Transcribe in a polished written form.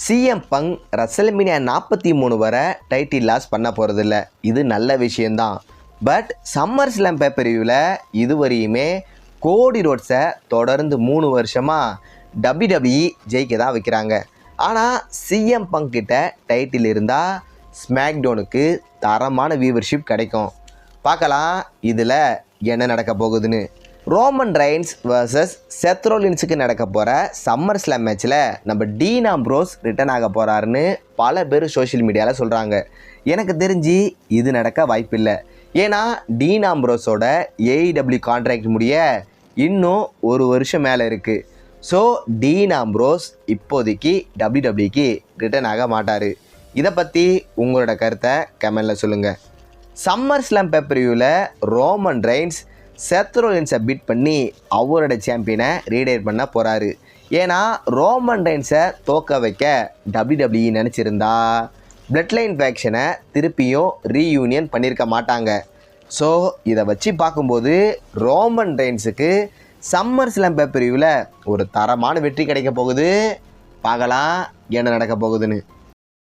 CM bunk WrestleMania 43 வரை title loss பண்ண போகிறதில்ல. இது நல்ல விஷயந்தான். பட் சம்மர் ஸ்லாம் பேப்பரிவில் இதுவரையுமே கோடி ரோட்ஸை தொடர்ந்து 3 வருஷமாக WWE ஜெயிக்க தான் வைக்கிறாங்க. ஆனால் சிஎம் பங்க் கிட்ட டைட்டில் இருந்தால் ஸ்மாக்டவுனுக்கு தரமான வியூவர்ஷிப் கிடைக்கும். பார்க்கலாம் இதில் என்ன நடக்க போகுதுன்னு. ரோமன் ரெயின்ஸ் வர்சஸ் செத் ரோலின்ஸுக்கு நடக்க போகிற சம்மர் ஸ்லாம் மேட்ச்சில் நம்ம டீன் ஆம்ப்ரோஸ் ரிட்டர்ன் ஆக போகிறாருன்னு பல பேர் சோஷியல் மீடியாவில் சொல்கிறாங்க. எனக்கு தெரிஞ்சு இது நடக்க வாய்ப்பில்லை. ஏன்னா டீன் ஆம்ப்ரோஸோட AEW கான்ட்ராக்ட் முடிய இன்னும் 1 வருஷம் மேலே இருக்குது. ஸோ டீன் ஆம்ப்ரோஸ் இப்போதைக்கு WWEக்கு ரிட்டர்ன் ஆக மாட்டார். இதை பற்றி உங்களோட கருத்தை கமெண்டில் சொல்லுங்கள். சம்மர் ஸ்லாம் பேப்பரிவில் ரோமன் ரெயின்ஸ் செத் ரோலின்ஸை பீட் பண்ணி அவரோட சாம்பியனை ரீடைர் பண்ண போகிறாரு. ஏன்னா ரோமன் ரெயின்ஸை தோக்க வைக்க WWE நினச்சிருந்தா பிளட் லைன் ஃபேக்ஷனை திருப்பியும் ரீயூனியன் பண்ணியிருக்க மாட்டாங்க. ஸோ இதை வச்சு பார்க்கும்போது ரோமன் ரெயின்ஸுக்கு சம்மர் ஸ்லாம் பேப்பரிவில் ஒரு தரமான வெற்றி கிடைக்க போகுது. பார்க்கலாம் என்ன நடக்க போகுதுன்னு.